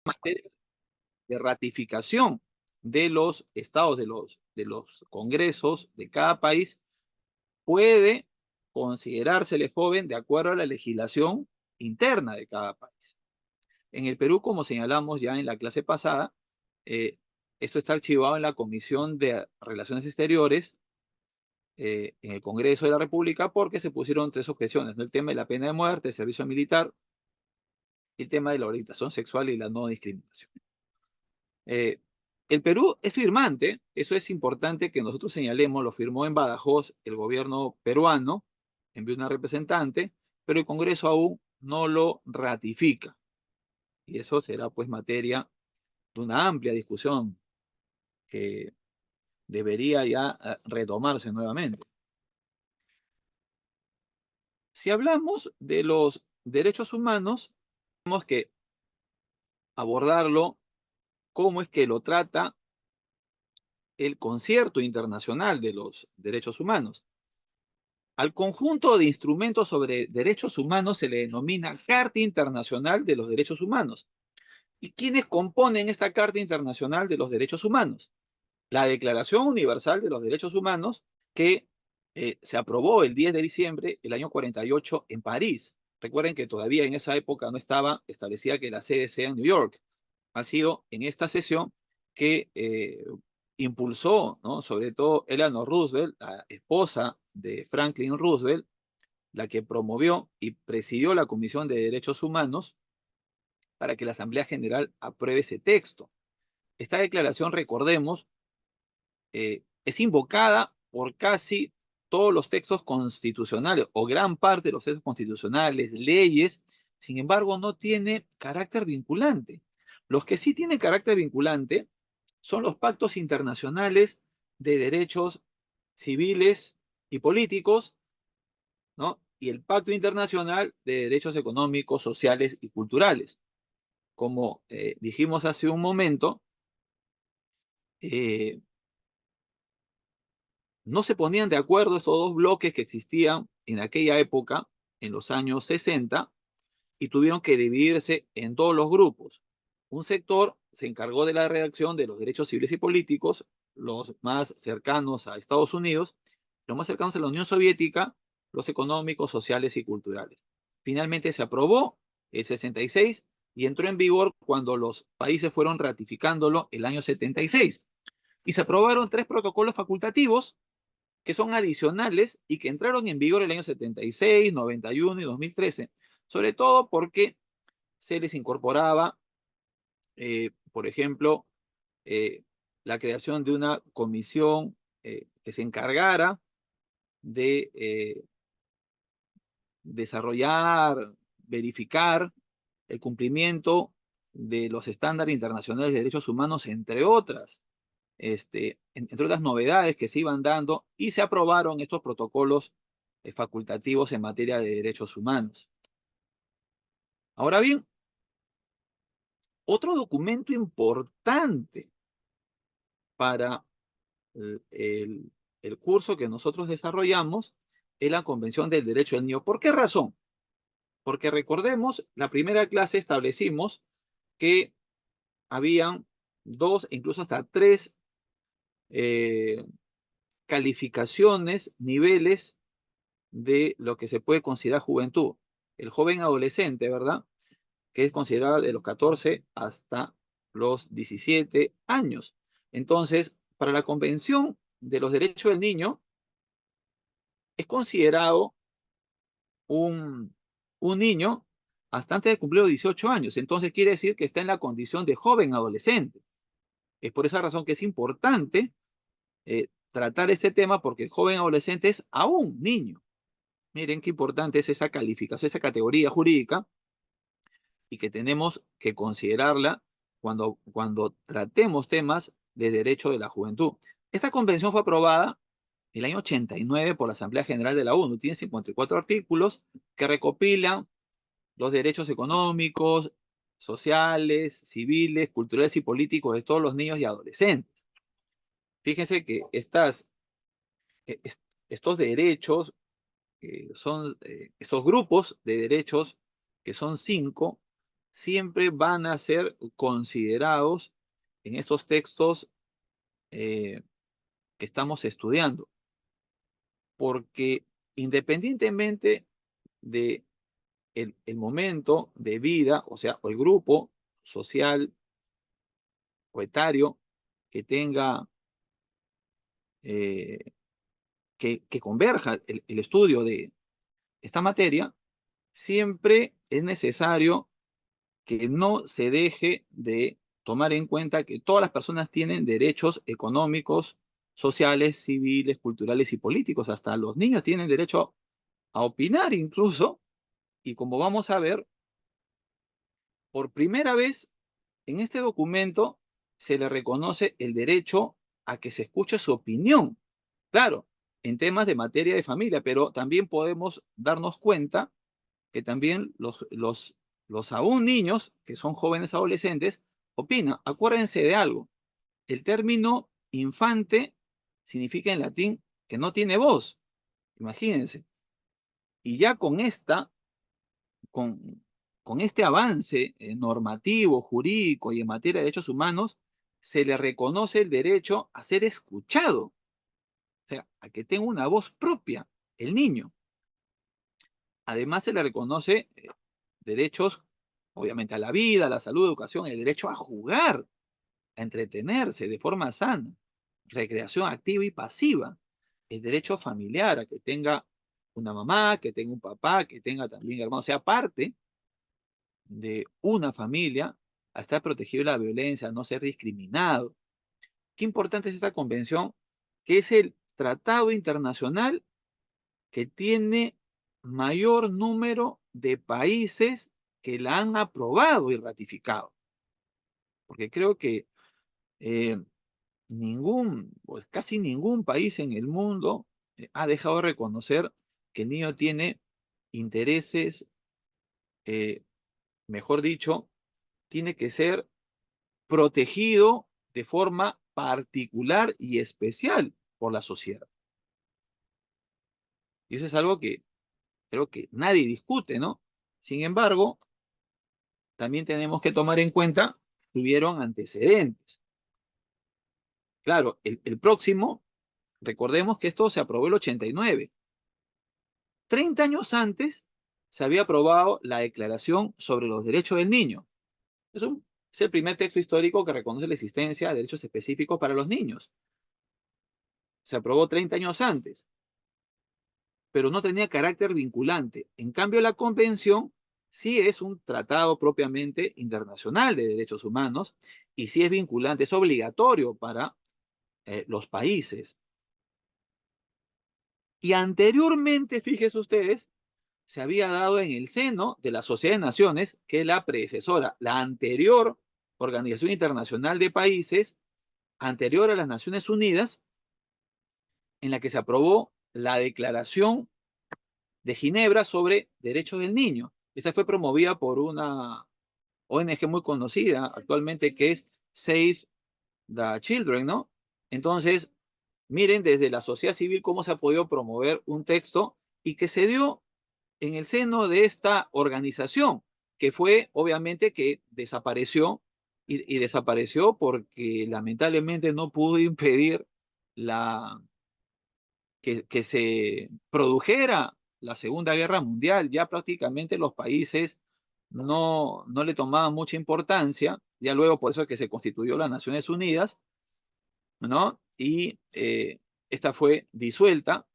materia de ratificación de los estados, de los congresos de cada país, puede considerársele joven de acuerdo a la legislación interna de cada país. En el Perú, como señalamos ya en la clase pasada, eh, esto está archivado en la Comisión de Relaciones Exteriores, en el Congreso de la República, porque se pusieron tres objeciones, ¿no? El tema de la pena de muerte, el servicio militar, y el tema de la orientación sexual y la no discriminación. Eh, el Perú es firmante, eso es importante que nosotros señalemos, lo firmó en Badajoz el gobierno peruano, envió una representante, pero el Congreso aún no lo ratifica. Y eso será pues materia de una amplia discusión que debería ya retomarse nuevamente. Si hablamos de los derechos humanos, tenemos que abordarlo cómo es que lo trata el Concierto Internacional de los Derechos Humanos. Al conjunto de instrumentos sobre derechos humanos se le denomina Carta Internacional de los Derechos Humanos. ¿Y quiénes componen esta Carta Internacional de los Derechos Humanos? La Declaración Universal de los Derechos Humanos, que se aprobó el 10 de diciembre del año 48 en París. Recuerden que todavía en esa época no estaba establecida que la sede sea en New York. Ha sido en esta sesión que impulsó, ¿no? Sobre todo Eleanor Roosevelt, la esposa de Franklin Roosevelt, la que promovió y presidió la Comisión de Derechos Humanos para que la Asamblea General apruebe ese texto. Esta declaración, recordemos, es invocada por casi todos los textos constitucionales o gran parte de los textos constitucionales, leyes, sin embargo, no tiene carácter vinculante. Los que sí tienen carácter vinculante son los pactos internacionales de derechos civiles y políticos, ¿no? Y el Pacto Internacional de Derechos Económicos, Sociales y Culturales. Como dijimos hace un momento, eh, no se ponían de acuerdo estos dos bloques que existían en aquella época, en los años 60, y tuvieron que dividirse en todos los grupos. Un sector se encargó de la redacción de los derechos civiles y políticos, los más cercanos a Estados Unidos, los más cercanos a la Unión Soviética, los económicos, sociales y culturales. Finalmente se aprobó el 66 y entró en vigor cuando los países fueron ratificándolo el año 76. Y se aprobaron tres protocolos facultativos que son adicionales y que entraron en vigor el año 76, 91 y 2013, sobre todo porque se les incorporaba, por ejemplo, eh, la creación de una comisión que se encargara de desarrollar, verificar el cumplimiento de los estándares internacionales de derechos humanos, entre otras, entre otras novedades que se iban dando, y se aprobaron estos protocolos facultativos en materia de derechos humanos. Ahora bien, otro documento importante para el curso que nosotros desarrollamos es la Convención del Derecho del Niño. ¿Por qué razón? Porque recordemos, la primera clase establecimos que habían dos, incluso hasta tres eh, calificaciones, niveles de lo que se puede considerar juventud. El joven adolescente, ¿verdad? Que es considerado de los 14 hasta los 17 años. Entonces, para la Convención de los Derechos del Niño, es considerado un, un niño hasta antes de cumplir los 18 años. Entonces, quiere decir que está en la condición de joven adolescente. Es por esa razón que es importante tratar este tema, porque el joven adolescente es aún niño. Miren qué importante es esa calificación, esa categoría jurídica, y que tenemos que considerarla cuando tratemos temas de derecho de la juventud. Esta convención fue aprobada el año 89 por la Asamblea General de la ONU. Tiene 54 artículos que recopilan los derechos económicos, sociales, civiles, culturales y políticos de todos los niños y adolescentes. Fíjense que estos derechos estos grupos de derechos, que son cinco, siempre van a ser considerados en estos textos que estamos estudiando, porque independientemente de el momento de vida, o sea, o el grupo social o etario que tenga, eh, que converja el estudio de esta materia, siempre es necesario que no se deje de tomar en cuenta que todas las personas tienen derechos económicos, sociales, civiles, culturales y políticos. Hasta los niños tienen derecho a opinar incluso. Y como vamos a ver, por primera vez en este documento se le reconoce el derecho a que se escuche su opinión. Claro, en temas de materia de familia, pero también podemos darnos cuenta que también los aún niños, que son jóvenes adolescentes, opinan. Acuérdense de algo, el término infante significa en latín que no tiene voz, imagínense. Y ya con, con este avance normativo, jurídico y en materia de derechos humanos, se le reconoce el derecho a ser escuchado, o sea, a que tenga una voz propia, el niño. Además, se le reconoce derechos, obviamente, a la vida, a la salud, a la educación, el derecho a jugar, a entretenerse de forma sana, recreación activa y pasiva, el derecho familiar, a que tenga una mamá, que tenga un papá, que tenga también hermanos, sea parte de una familia, a estar protegido de la violencia, a no ser discriminado. Qué importante es esta convención, que es el tratado internacional que tiene mayor número de países que la han aprobado y ratificado. Porque creo que eh, pues casi ningún país en el mundo ha dejado de reconocer que el niño tiene intereses, eh, mejor dicho, tiene que ser protegido de forma particular y especial por la sociedad. Y eso es algo que creo que nadie discute, ¿no? Sin embargo, también tenemos que tomar en cuenta que hubieron antecedentes. Claro, el próximo, recordemos que esto se aprobó el 89. 30 años antes se había aprobado la Declaración sobre los Derechos del Niño. Es el primer texto histórico que reconoce la existencia de derechos específicos para los niños. Se aprobó 30 años antes, pero no tenía carácter vinculante. En cambio, la Convención sí es un tratado propiamente internacional de derechos humanos y sí es vinculante, es obligatorio para los países. Y anteriormente, fíjense ustedes, se había dado en el seno de la Sociedad de Naciones, que es la predecesora, la anterior Organización Internacional de Países, anterior a las Naciones Unidas, en la que se aprobó la Declaración de Ginebra sobre Derechos del Niño. Esta fue promovida por una ONG muy conocida actualmente que es Save the Children, ¿no? Entonces, miren desde la sociedad civil cómo se ha podido promover un texto y que se dio en el seno de esta organización, que fue obviamente que desapareció y desapareció porque lamentablemente no pudo impedir la, que se produjera la Segunda Guerra Mundial. Ya prácticamente los países no le tomaban mucha importancia, ya luego por eso es que se constituyó las Naciones Unidas, ¿no? Y esta fue disuelta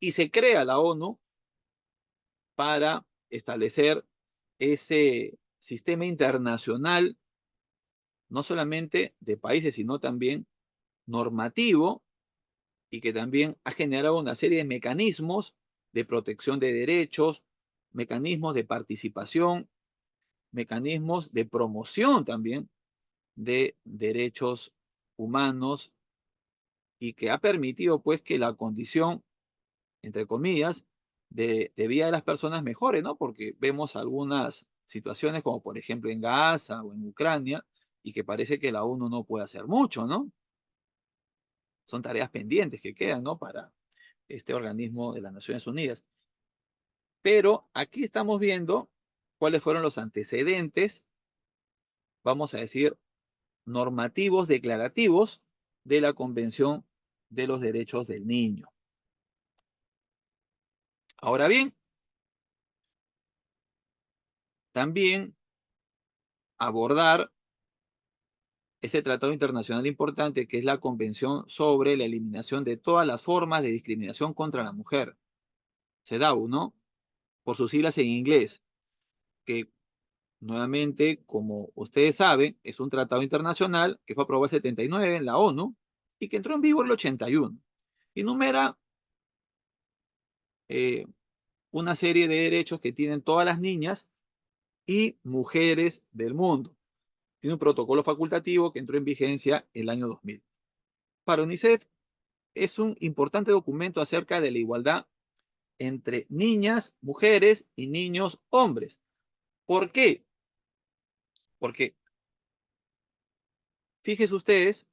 y se crea la ONU para establecer ese sistema internacional, no solamente de países, sino también normativo, y que también ha generado una serie de mecanismos de protección de derechos, mecanismos de participación, mecanismos de promoción también de derechos humanos y que ha permitido pues que la condición, entre comillas, de vida de las personas mejore, ¿no? Porque vemos algunas situaciones como por ejemplo en Gaza o en Ucrania y que parece que la ONU no puede hacer mucho, ¿no? Son tareas pendientes que quedan, ¿no? Para este organismo de las Naciones Unidas. Pero aquí estamos viendo cuáles fueron los antecedentes vamos a decir, normativos declarativos de la Convención de los Derechos del Niño. Ahora bien, también abordar este tratado internacional importante que es la Convención sobre la eliminación de todas las formas de discriminación contra la mujer, CEDAW, ¿no? Por sus siglas en inglés, que nuevamente, como ustedes saben, es un tratado internacional que fue aprobado en el 79 en la ONU y que entró en vigor en el 81. Y enumera eh, una serie de derechos que tienen todas las niñas y mujeres del mundo. Tiene un protocolo facultativo que entró en vigencia el año 2000. Para UNICEF es un importante documento acerca de la igualdad entre niñas, mujeres y niños hombres. ¿Por qué? Porque fíjense ustedes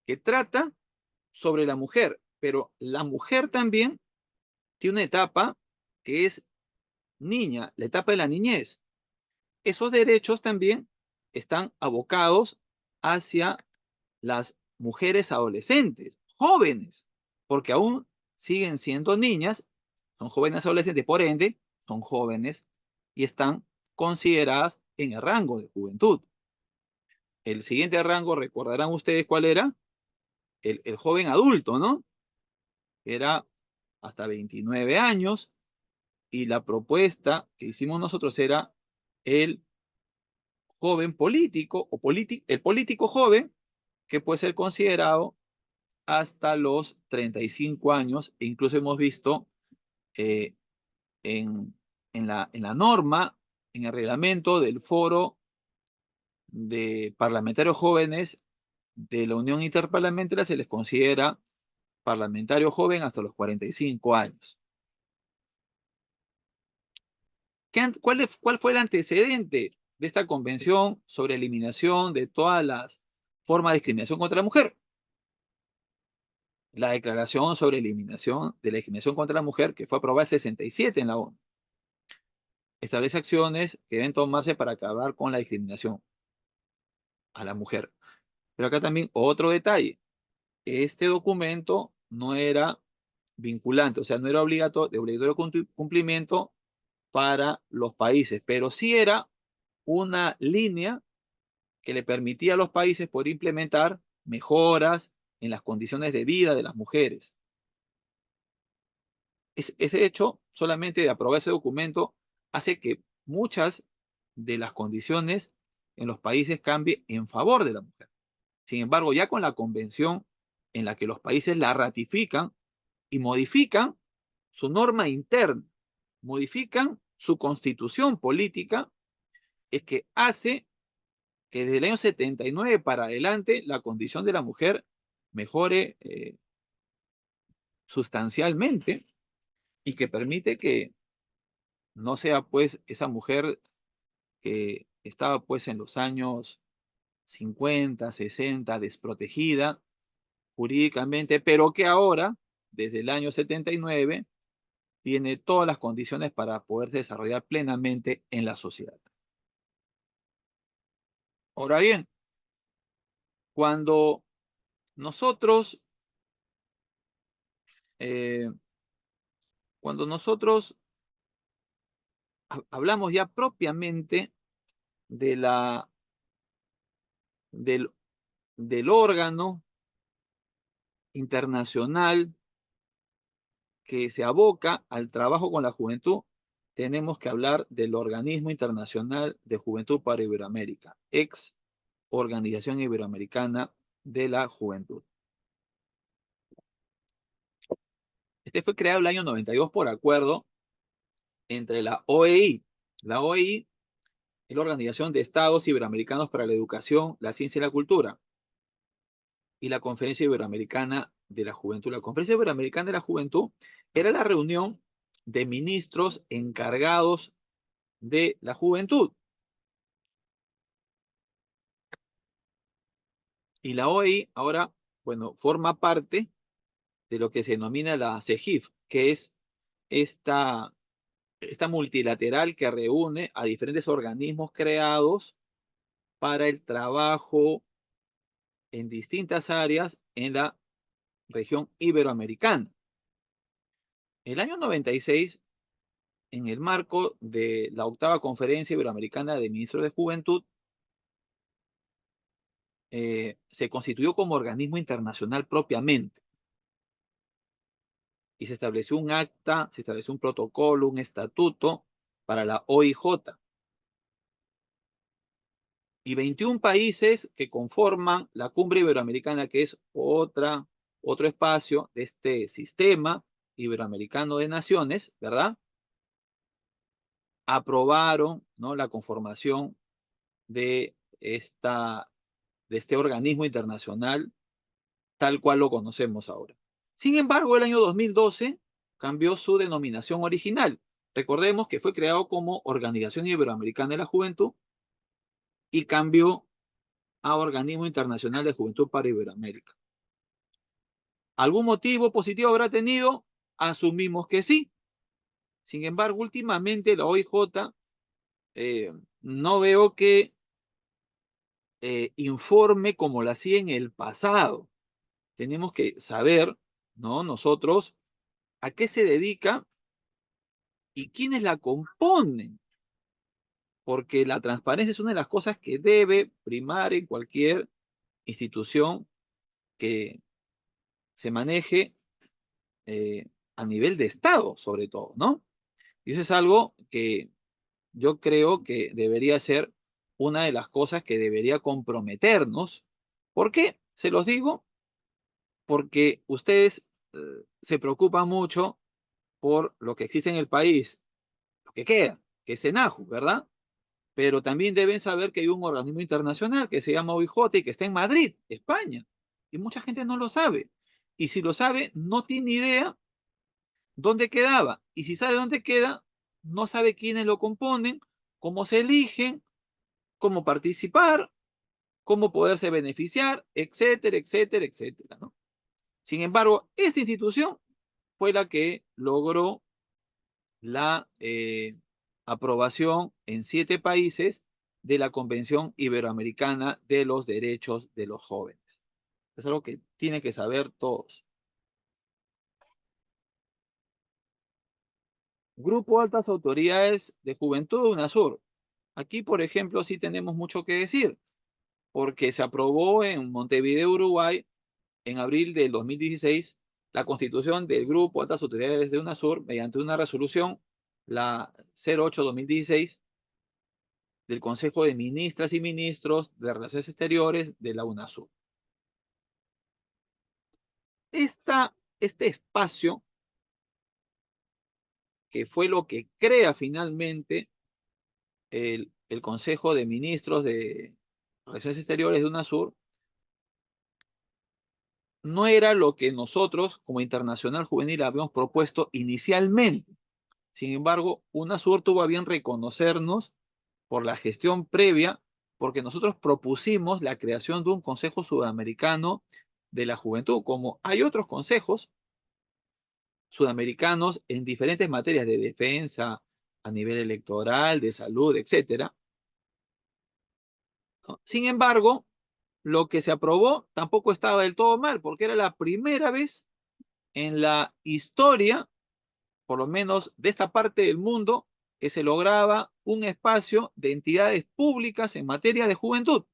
que trata sobre la mujer, pero la mujer también tiene una etapa que es niña, la etapa de la niñez. Esos derechos también están abocados hacia las mujeres adolescentes, jóvenes, porque aún siguen siendo niñas, son jóvenes adolescentes, por ende, son jóvenes y están consideradas en el rango de juventud. El siguiente rango, recordarán ustedes cuál era, el joven adulto, ¿no? Era hasta 29 años y la propuesta que hicimos nosotros era el joven político o el político joven que puede ser considerado hasta los 35 años. E incluso hemos visto eh, en, en la norma, en el reglamento del Foro de Parlamentarios Jóvenes de la Unión Interparlamentaria, se les considera parlamentario joven hasta los 45 años. ¿Cuál fue el antecedente de esta convención sobre eliminación de todas las formas de discriminación contra la mujer? La Declaración sobre Eliminación de la Discriminación contra la Mujer, que fue aprobada en 67 en la ONU. Establece acciones que deben tomarse para acabar con la discriminación a la mujer. Pero acá también otro detalle. Este documento no era vinculante, o sea, no era de obligatorio cumplimiento para los países, pero sí era una línea que le permitía a los países poder implementar mejoras en las condiciones de vida de las mujeres. Ese hecho, solamente de aprobar ese documento, hace que muchas de las condiciones en los países cambien en favor de la mujer. Sin embargo, ya con la convención en la que los países la ratifican y modifican su norma interna, modifican su constitución política, es que hace que desde el año 79 para adelante la condición de la mujer mejore sustancialmente y que permite que no sea pues esa mujer que estaba pues en los años 50, 60, desprotegida jurídicamente, pero que ahora, desde el año 79, tiene todas las condiciones para poder desarrollar plenamente en la sociedad. Ahora bien, cuando nosotros, eh, cuando nosotros hablamos ya propiamente de del, del órgano internacional que se aboca al trabajo con la juventud, tenemos que hablar del Organismo Internacional de Juventud para Iberoamérica, ex Organización Iberoamericana de la Juventud. Este fue creado el año 92 por acuerdo entre la OEI. La OEI es la Organización de Estados Iberoamericanos para la Educación, la Ciencia y la Cultura, y la Conferencia Iberoamericana de la Juventud. La Conferencia Iberoamericana de la Juventud era la reunión de ministros encargados de la juventud. Y la OEI ahora, bueno, forma parte de lo que se denomina la CEGIF, que es esta multilateral que reúne a diferentes organismos creados para el trabajo en distintas áreas en la región iberoamericana. El año 96, en el marco de la octava Conferencia Iberoamericana de Ministros de Juventud, se constituyó como organismo internacional propiamente y se estableció un acta, se estableció un protocolo, un estatuto para la OIJ. Y 21 países que conforman la Cumbre Iberoamericana, que es otro espacio de este sistema iberoamericano de naciones, ¿verdad? Aprobaron, ¿no?, la conformación de, de este organismo internacional tal cual lo conocemos ahora. Sin embargo, el año 2012 cambió su denominación original. Recordemos que fue creado como Organización Iberoamericana de la Juventud y cambió a Organismo Internacional de Juventud para Iberoamérica. ¿Algún motivo positivo habrá tenido? Asumimos que sí. Sin embargo, últimamente la OIJ no veo que informe como lo hacía en el pasado. Tenemos que saber, ¿no?, nosotros a qué se dedica y quiénes la componen, porque la transparencia es una de las cosas que debe primar en cualquier institución que se maneje a nivel de Estado, sobre todo, ¿no? Y eso es algo que yo creo que debería ser una de las cosas que debería comprometernos. ¿Por qué? Se los digo, porque ustedes se preocupan mucho por lo que existe en el país, lo que queda, que es SENAJU, ¿verdad? Pero también deben saber que hay un organismo internacional que se llama OIJ y que está en Madrid, España. Y mucha gente no lo sabe. Y si lo sabe, no tiene idea dónde quedaba. Y si sabe dónde queda, no sabe quiénes lo componen, cómo se eligen, cómo participar, cómo poderse beneficiar, etcétera, etcétera, etcétera, ¿no? Sin embargo, esta institución fue la que logró la aprobación en 7 países de la Convención Iberoamericana de los Derechos de los Jóvenes. Es algo que tienen que saber todos. Grupo Altas Autoridades de Juventud de UNASUR. Aquí, por ejemplo, sí tenemos mucho que decir, porque se aprobó en Montevideo, Uruguay, en abril del 2016, la constitución del Grupo Altas Autoridades de UNASUR mediante una resolución, la 08-2016, del Consejo de Ministras y Ministros de Relaciones Exteriores de la UNASUR. Este espacio, que fue lo que crea finalmente el Consejo de Ministros de Relaciones Exteriores de UNASUR, no era lo que nosotros como Internacional Juvenil habíamos propuesto inicialmente. Sin embargo, UNASUR tuvo a bien reconocernos por la gestión previa, porque nosotros propusimos la creación de un Consejo Sudamericano de la Juventud, como hay otros consejos sudamericanos en diferentes materias de defensa, a nivel electoral, de salud, etcétera, ¿no? Sin embargo, lo que se aprobó tampoco estaba del todo mal, porque era la primera vez en la historia, por lo menos de esta parte del mundo, que se lograba un espacio de entidades públicas en materia de juventud,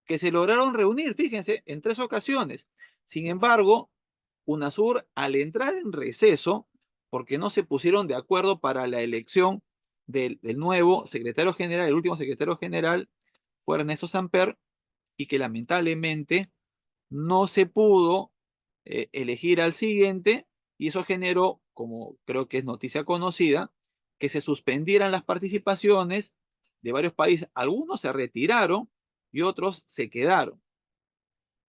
que se lograron reunir, fíjense, en 3 ocasiones. Sin embargo, UNASUR, al entrar en receso, porque no se pusieron de acuerdo para la elección del nuevo secretario general, el último secretario general fue Ernesto Samper, y que lamentablemente no se pudo elegir al siguiente, y eso generó, como creo que es noticia conocida, que se suspendieran las participaciones de varios países. Algunos se retiraron y otros se quedaron.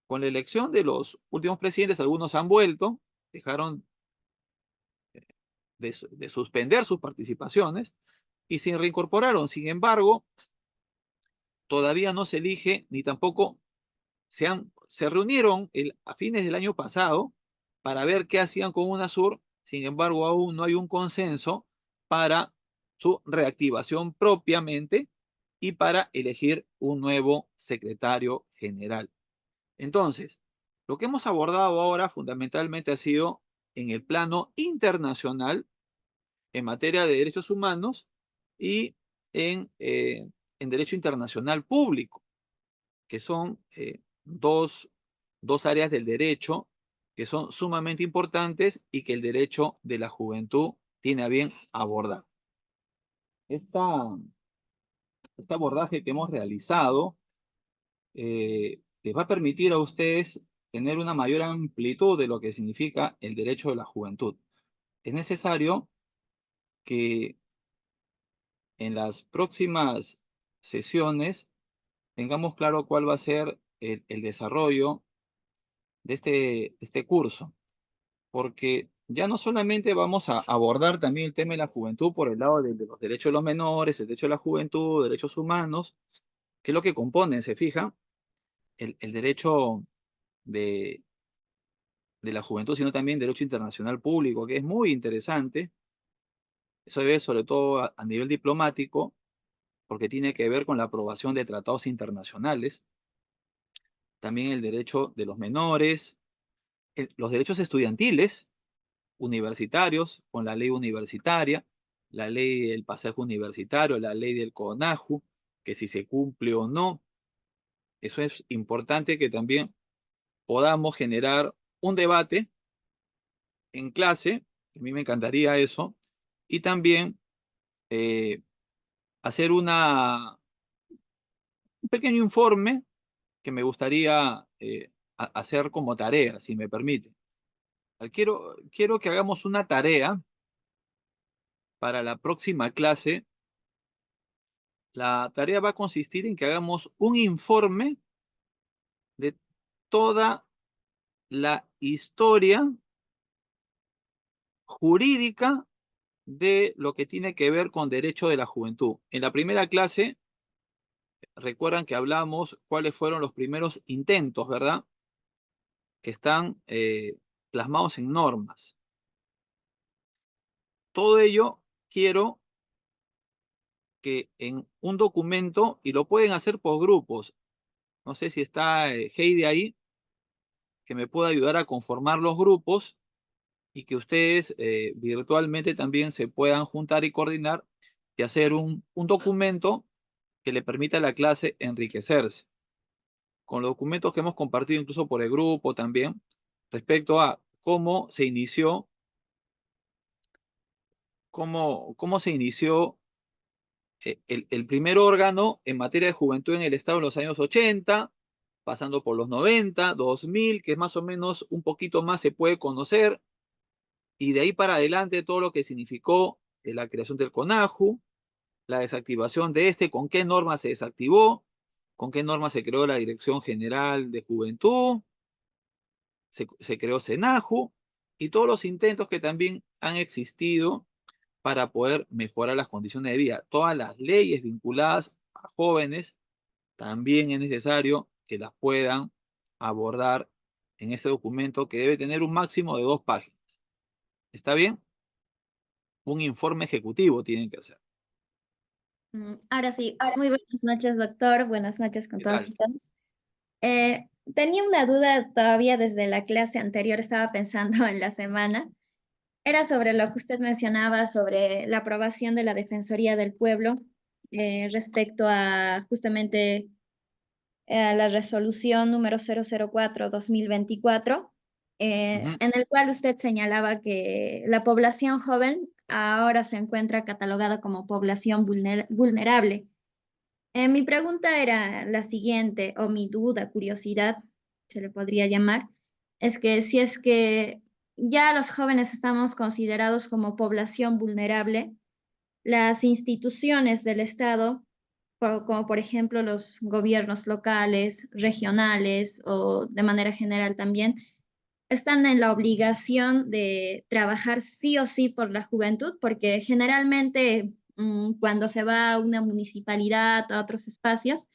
Con la elección de los últimos presidentes, algunos han vuelto, dejaron de suspender sus participaciones y se reincorporaron. Sin embargo, todavía no se elige ni tampoco se reunieron a fines del año pasado para ver qué hacían con UNASUR. Sin embargo, aún no hay un consenso para su reactivación propiamente, y para elegir un nuevo secretario general. Entonces, lo que hemos abordado ahora fundamentalmente ha sido en el plano internacional, en materia de derechos humanos y en derecho internacional público, que son dos áreas del derecho que son sumamente importantes y que el derecho de la juventud tiene a bien abordar. Esta, este abordaje que hemos realizado les va a permitir a ustedes tener una mayor amplitud de lo que significa el derecho de la juventud. Es necesario que en las próximas sesiones tengamos claro cuál va a ser el desarrollo de este curso, porque ya no solamente vamos a abordar también el tema de la juventud por el lado de los derechos de los menores, el derecho de la juventud, derechos humanos, que es lo que componen, se fija, el derecho de, de la juventud, sino también derecho internacional público, que es muy interesante. Eso debe sobre todo a nivel diplomático, porque tiene que ver con la aprobación de tratados internacionales, también el derecho de los menores, los derechos estudiantiles, universitarios, con la ley universitaria, la ley del pasaje universitario, la ley del CONAJU, que si se cumple o no. Eso es importante que también podamos generar un debate en clase, a mí me encantaría eso, y también eh, hacer un pequeño informe que me gustaría hacer como tarea, si me permite. Quiero que hagamos una tarea para la próxima clase. La tarea va a consistir en que hagamos un informe de toda la historia jurídica de lo que tiene que ver con derecho de la juventud. En la primera clase, recuerdan que hablamos cuáles fueron los primeros intentos, ¿verdad? Que están plasmados en normas. Todo ello quiero que en un documento, y lo pueden hacer por grupos, no sé si está Heidi ahí, que me pueda ayudar a conformar los grupos y que ustedes virtualmente también se puedan juntar y coordinar y hacer un documento que le permita a la clase enriquecerse. Con los documentos que hemos compartido incluso por el grupo también, respecto a cómo se inició, cómo se inició el primer órgano en materia de juventud en el Estado en los años 80, pasando por los 90, 2000, que es más o menos un poquito más se puede conocer, y de ahí para adelante todo lo que significó la creación del CONAJU, la desactivación de este, con qué norma se desactivó, con qué norma se creó la Dirección General de Juventud, se creó SENAJU, y todos los intentos que también han existido para poder mejorar las condiciones de vida. Todas las leyes vinculadas a jóvenes también es necesario que las puedan abordar en ese documento que debe tener un máximo de 2 páginas. ¿Está bien? Un informe ejecutivo tienen que hacer. Ahora sí, muy buenas noches, doctor. Buenas noches con ¿Qué todos tal? ustedes. Tenía una duda todavía desde la clase anterior, estaba pensando en la semana. Era sobre lo que usted mencionaba sobre la aprobación de la Defensoría del Pueblo respecto a justamente la resolución número 004/2024, Ujú. en el cual usted señalaba que la población joven ahora se encuentra catalogada como población vulnerable. Mi pregunta era la siguiente, o mi duda, curiosidad, se le podría llamar, es que si es que ya los jóvenes estamos considerados como población vulnerable, las instituciones del Estado, como por ejemplo los gobiernos locales, regionales o de manera general también, están en la obligación de trabajar sí o sí por la juventud, porque generalmente cuando se va a una municipalidad, a otros espacios,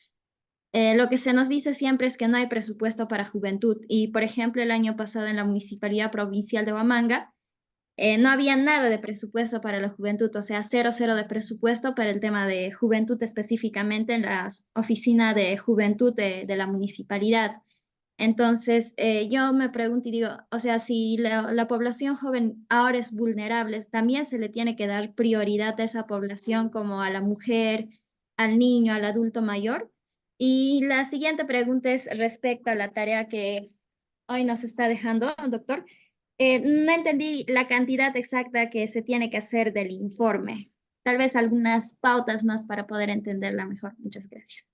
lo que se nos dice siempre es que no hay presupuesto para juventud. Y, por ejemplo, el año pasado en la Municipalidad Provincial de Huamanga, no había nada de presupuesto para la juventud, o sea, cero, cero de presupuesto para el tema de juventud específicamente en la oficina de juventud de la municipalidad. Entonces, yo me pregunto y digo, o sea, si la población joven ahora es vulnerable, también se le tiene que dar prioridad a esa población como a la mujer, al niño, al adulto mayor. Y la siguiente pregunta es respecto a la tarea que hoy nos está dejando, doctor. No entendí la cantidad exacta que se tiene que hacer del informe. Tal vez algunas pautas más para poder entenderla mejor. Muchas gracias.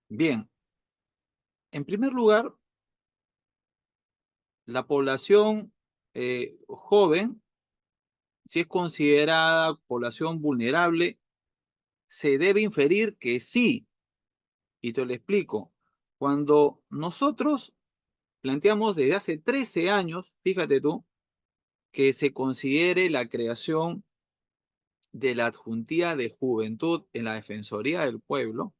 Bien, en primer lugar, la población joven, si es considerada población vulnerable, se debe inferir que sí, y te lo explico. Cuando nosotros planteamos desde hace 13 años, fíjate tú, que se considere la creación de la adjuntía de juventud en la Defensoría del Pueblo,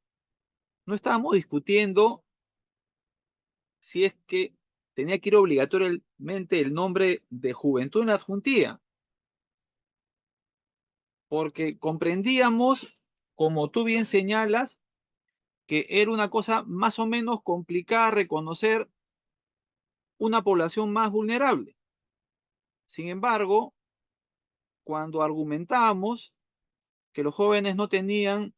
no estábamos discutiendo si es que tenía que ir obligatoriamente el nombre de juventud en la adjuntía, porque comprendíamos, como tú bien señalas, que era una cosa más o menos complicada reconocer una población más vulnerable. Sin embargo, cuando argumentábamos que los jóvenes no tenían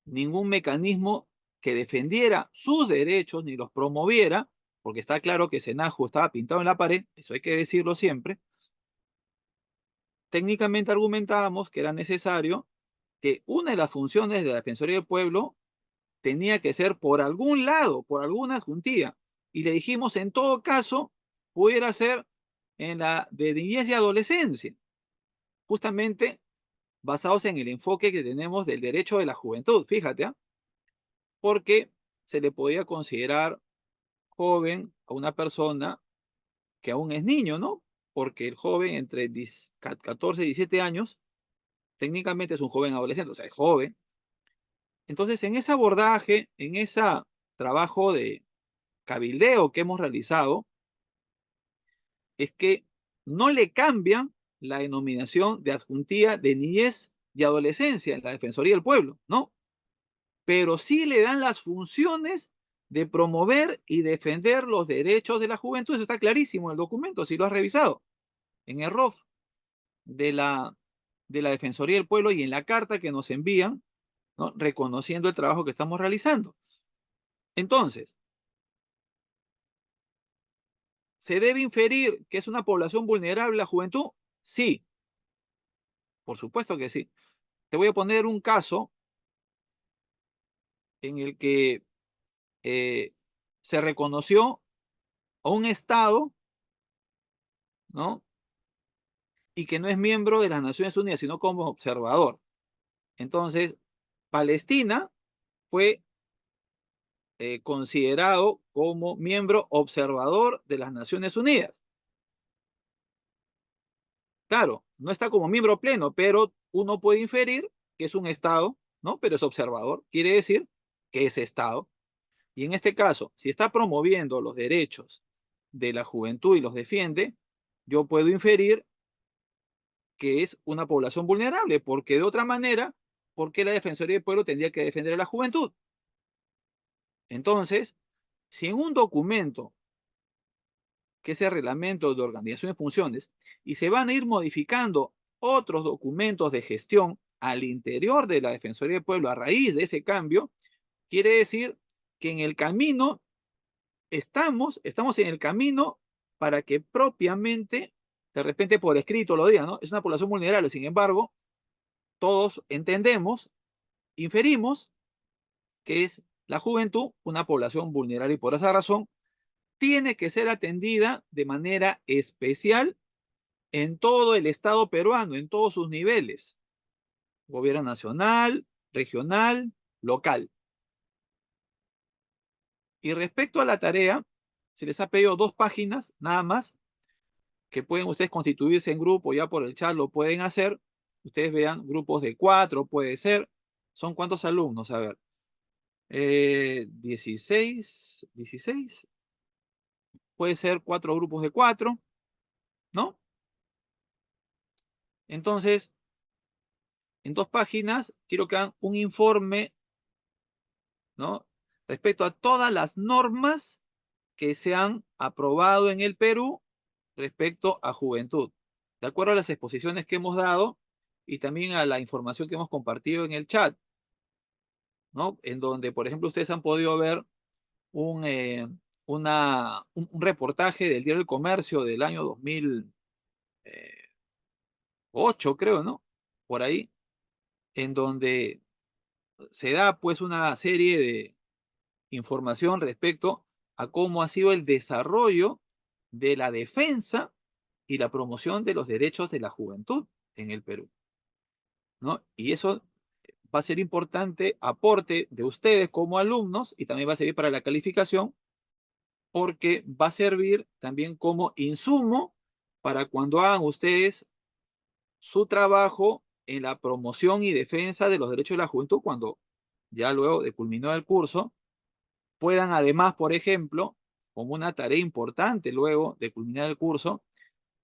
ningún mecanismo que defendiera sus derechos ni los promoviera, porque está claro que Senaju estaba pintado en la pared, eso hay que decirlo siempre, técnicamente argumentábamos que era necesario que una de las funciones de la Defensoría del Pueblo tenía que ser por algún lado, por alguna juntía. Y le dijimos, en todo caso, pudiera ser en la de niñez y adolescencia, justamente basados en el enfoque que tenemos del derecho de la juventud, fíjate, ¿eh? Porque se le podía considerar joven a una persona que aún es niño, ¿no? Porque el joven entre 14 y 17 años, técnicamente es un joven adolescente, o sea, es joven. Entonces, en ese abordaje, en ese trabajo de cabildeo que hemos realizado, es que no le cambian la denominación de adjuntía de niñez y adolescencia en la Defensoría del Pueblo, ¿no? Pero sí le dan las funciones de promover y defender los derechos de la juventud. Eso está clarísimo en el documento, si lo has revisado, en el ROF de la Defensoría del Pueblo y en la carta que nos envían, ¿no? Reconociendo el trabajo que estamos realizando. Entonces, ¿se debe inferir que es una población vulnerable la juventud? Sí, por supuesto que sí. Te voy a poner un caso en el que eh, se reconoció a un Estado, ¿no? Y que no es miembro de las Naciones Unidas, sino como observador. Entonces, Palestina fue considerado como miembro observador de las Naciones Unidas. Claro, no está como miembro pleno, pero uno puede inferir que es un Estado, ¿no? Pero es observador, quiere decir que es Estado. Y en este caso, si está promoviendo los derechos de la juventud y los defiende, yo puedo inferir que es una población vulnerable, porque de otra manera, ¿por qué la Defensoría del Pueblo tendría que defender a la juventud? Entonces, si en un documento, que es el reglamento de organización y funciones, y se van a ir modificando otros documentos de gestión al interior de la Defensoría del Pueblo a raíz de ese cambio, quiere decir que en el camino estamos en el camino para que propiamente, de repente por escrito lo digan, ¿no? Es una población vulnerable, sin embargo, todos entendemos, inferimos que es la juventud una población vulnerable y por esa razón tiene que ser atendida de manera especial en todo el Estado peruano, en todos sus niveles, gobierno nacional, regional, local. Y respecto a la tarea, se les ha pedido 2 páginas nada más, que pueden ustedes constituirse en grupo, ya por el chat lo pueden hacer. Ustedes vean, grupos de 4 puede ser. ¿Son cuántos alumnos? A ver, 16, puede ser 4 grupos de 4, ¿no? Entonces, en 2 páginas, quiero que hagan un informe, ¿no?, respecto a todas las normas que se han aprobado en el Perú respecto a juventud, de acuerdo a las exposiciones que hemos dado y también a la información que hemos compartido en el chat, ¿no? En donde, por ejemplo, ustedes han podido ver un, un reportaje del Diario del Comercio del año 2008, creo, ¿no? Por ahí, en donde se da pues una serie de información respecto a cómo ha sido el desarrollo de la defensa y la promoción de los derechos de la juventud en el Perú, ¿no? Y eso va a ser importante aporte de ustedes como alumnos y también va a servir para la calificación porque va a servir también como insumo para cuando hagan ustedes su trabajo en la promoción y defensa de los derechos de la juventud, cuando ya luego de culminar el curso, puedan además, por ejemplo, como una tarea importante luego de culminar el curso,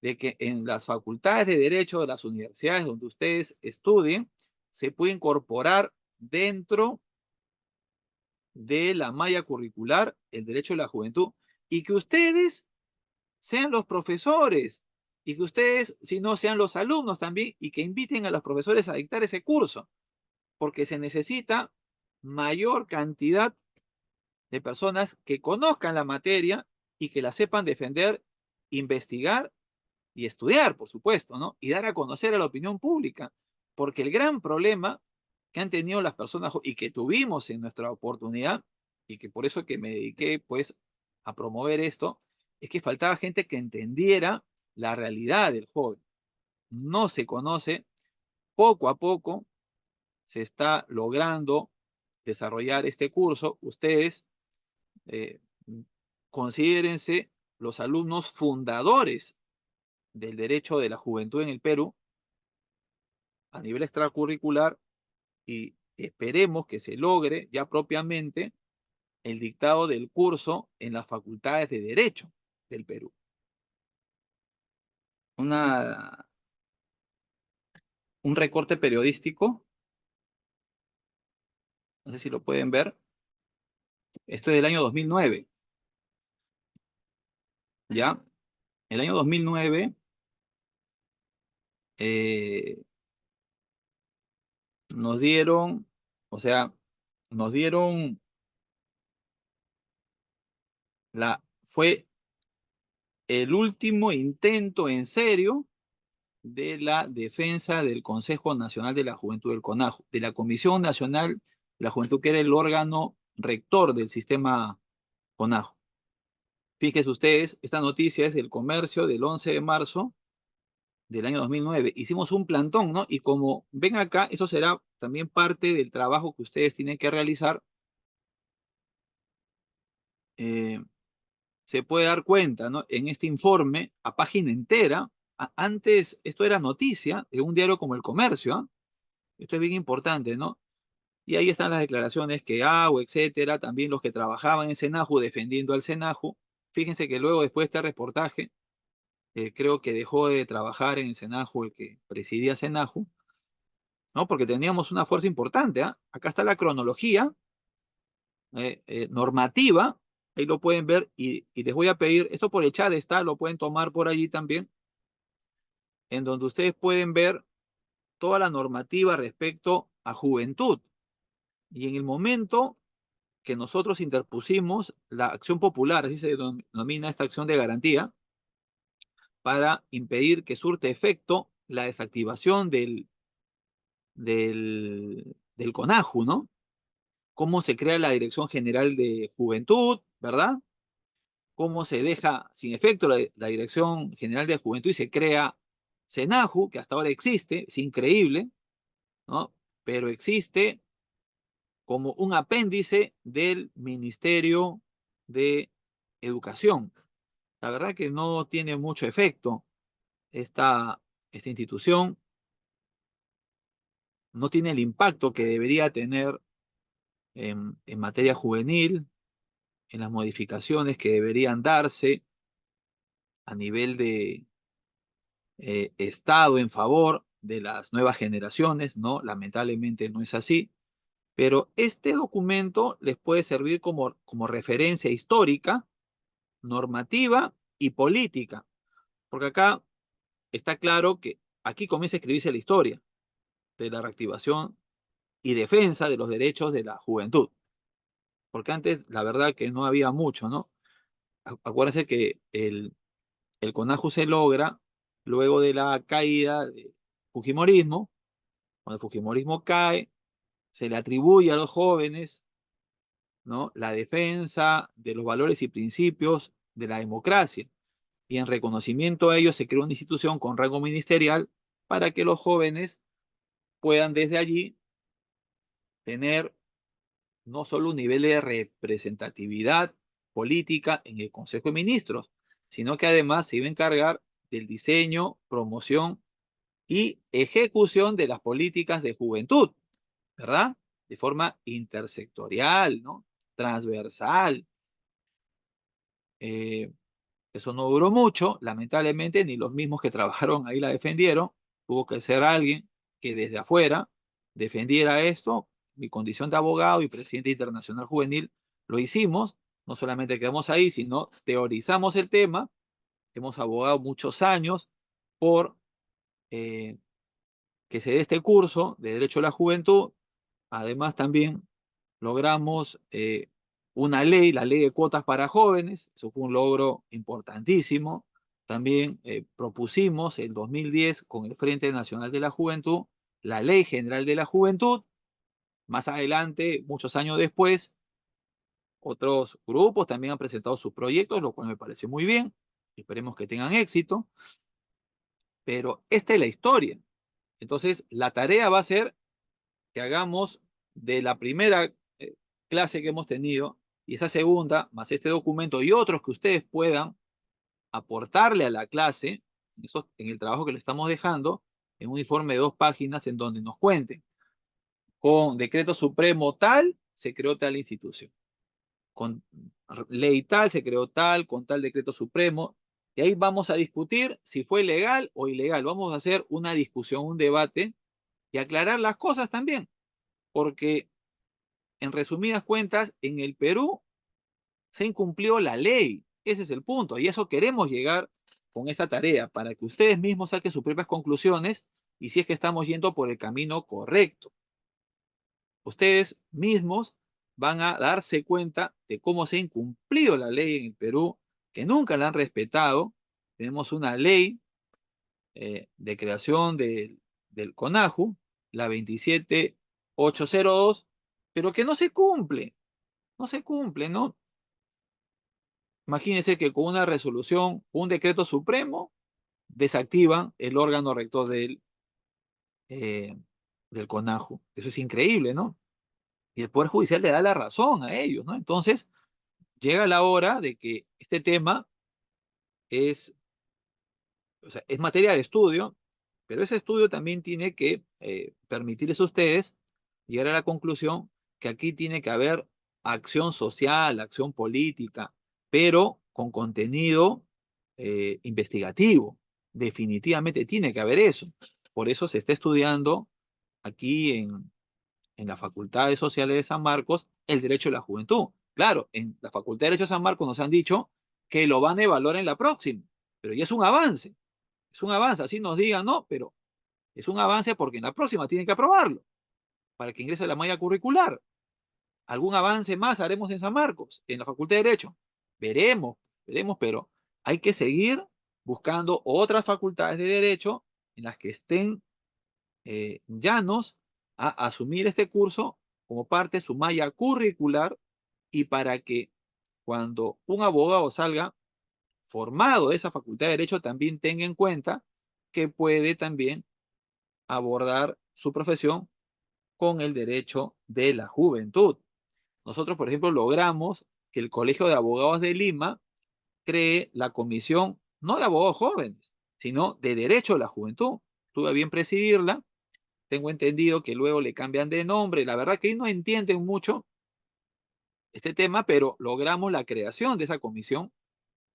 de que en las facultades de Derecho de las universidades donde ustedes estudien, se puede incorporar dentro de la malla curricular el derecho de la juventud y que ustedes sean los profesores y que ustedes, si no, sean los alumnos también y que inviten a los profesores a dictar ese curso, porque se necesita mayor cantidad de personas que conozcan la materia y que la sepan defender, investigar y estudiar, por supuesto, ¿no? Y dar a conocer a la opinión pública, porque el gran problema que han tenido las personas y que tuvimos en nuestra oportunidad, y que por eso que me dediqué, pues, a promover esto, es que faltaba gente que entendiera la realidad del joven. No se conoce, poco a poco se está logrando desarrollar este curso. Ustedes eh, considérense los alumnos fundadores del derecho de la juventud en el Perú a nivel extracurricular y esperemos que se logre ya propiamente el dictado del curso en las facultades de Derecho del Perú. Una, un recorte periodístico, no sé si lo pueden ver, esto es del año 2009, ¿ya? El año 2009 eh, nos dieron, o sea, nos dieron fue el último intento en serio de la defensa del Consejo Nacional de la Juventud del CONAJU, de la Comisión Nacional de la Juventud, que era el órgano rector del sistema CONAJU. Fíjense ustedes, esta noticia es del Comercio del 11 de marzo del año 2009. Hicimos un plantón, ¿no? Y como ven acá, eso será también parte del trabajo que ustedes tienen que realizar. Eh, Se puede dar cuenta, ¿no?, en este informe, a página entera, antes esto era noticia de un diario como El Comercio, ¿ah? Esto es bien importante, ¿no? Y ahí están las declaraciones que hago, etcétera, también los que trabajaban en Senaju defendiendo al Senaju. Fíjense que luego, después de este reportaje, creo que dejó de trabajar en el Senaju el que presidía Senaju, ¿no? Porque teníamos una fuerza importante, ¿ah? Acá está la cronología normativa, ahí lo pueden ver y les voy a pedir, esto por el chat está, lo pueden tomar por allí también, en donde ustedes pueden ver toda la normativa respecto a juventud. Y en el momento que nosotros interpusimos la acción popular, así se denomina esta acción de garantía, para impedir que surte efecto la desactivación del CONAJU, ¿no? Cómo se crea la Dirección General de Juventud, ¿verdad? Cómo se deja sin efecto la Dirección General de Juventud y se crea SENAJU, que hasta ahora existe, es increíble, ¿no? Pero existe como un apéndice del Ministerio de Educación. La verdad que no tiene mucho efecto esta, esta institución, no tiene el impacto que debería tener en materia juvenil, en las modificaciones que deberían darse a nivel de Estado en favor de las nuevas generaciones, ¿no? Lamentablemente no es así, pero este documento les puede servir como referencia histórica, normativa y política, porque acá está claro que aquí comienza a escribirse la historia de la reactivación y defensa de los derechos de la juventud, porque antes la verdad que no había mucho, ¿no? Acuérdense que el CONAJU se logra luego de la caída del Fujimorismo. Cuando el Fujimorismo cae, se le atribuye a los jóvenes, ¿no?, la defensa de los valores y principios de la democracia. Y en reconocimiento a ello se creó una institución con rango ministerial para que los jóvenes puedan desde allí tener no solo un nivel de representatividad política en el Consejo de Ministros, sino que además se iba a encargar del diseño, promoción y ejecución de las políticas de juventud, ¿verdad? De forma intersectorial, ¿no? Transversal. Eh, Eso no duró mucho, lamentablemente, ni los mismos que trabajaron ahí la defendieron. Tuvo que ser alguien que desde afuera defendiera esto. Mi condición de abogado y presidente internacional juvenil lo hicimos. No solamente quedamos ahí, sino teorizamos el tema. Hemos abogado muchos años por eh, que se dé este curso de Derecho a la Juventud. Además, también logramos una ley, la ley de cuotas para jóvenes. Eso fue un logro importantísimo. También propusimos en 2010 con el Frente Nacional de la Juventud la Ley General de la Juventud. Más adelante, muchos años después, otros grupos también han presentado sus proyectos, lo cual me parece muy bien. Esperemos que tengan éxito. Pero esta es la historia. Entonces, la tarea va a ser que hagamos de la primera clase que hemos tenido y esa segunda, más este documento y otros que ustedes puedan aportarle a la clase en el trabajo que le estamos dejando, en un informe de 2 páginas en donde nos cuenten, con decreto supremo tal, se creó tal institución, con ley tal, se creó tal, con tal decreto supremo, y ahí vamos a discutir si fue legal o ilegal. Vamos a hacer una discusión, un debate y aclarar las cosas también, porque en resumidas cuentas, en el Perú se incumplió la ley. Ese es el punto. Y eso queremos llegar con esta tarea, para que ustedes mismos saquen sus propias conclusiones y si es que estamos yendo por el camino correcto. Ustedes mismos van a darse cuenta de cómo se ha incumplido la ley en el Perú, que nunca la han respetado. Tenemos una ley de creación del CONAJU, la 27802, pero que no se cumple. No se cumple, ¿no? Imagínense que con una resolución, un decreto supremo, desactivan el órgano rector eh, del CONAJU. Eso es increíble, ¿no? Y el Poder Judicial le da la razón a ellos, ¿no? Entonces, llega la hora de que este tema es, o sea, es materia de estudio, pero ese estudio también tiene que permitirles a ustedes llegar a la conclusión que aquí tiene que haber acción social, acción política, pero con contenido investigativo. Definitivamente tiene que haber eso. Por eso se está estudiando aquí en la Facultad de Sociales de San Marcos el derecho de la juventud. Claro, en la Facultad de Derecho de San Marcos nos han dicho que lo van a evaluar en la próxima, pero ya es un avance. Es un avance, así nos digan, no, pero es un avance porque en la próxima tienen que aprobarlo para que ingrese a la malla curricular. ¿Algún avance más haremos en San Marcos, en la Facultad de Derecho? Veremos, veremos, pero hay que seguir buscando otras facultades de Derecho en las que estén llanos a asumir este curso como parte de su malla curricular y para que cuando un abogado salga formado de esa Facultad de Derecho también tenga en cuenta que puede también abordar su profesión con el derecho de la juventud. Nosotros, por ejemplo, logramos que el Colegio de Abogados de Lima cree la comisión, no de abogados jóvenes, sino de derecho a la juventud. Tuve a bien presidirla. Tengo entendido que luego le cambian de nombre. La verdad que no entienden mucho este tema, pero logramos la creación de esa comisión,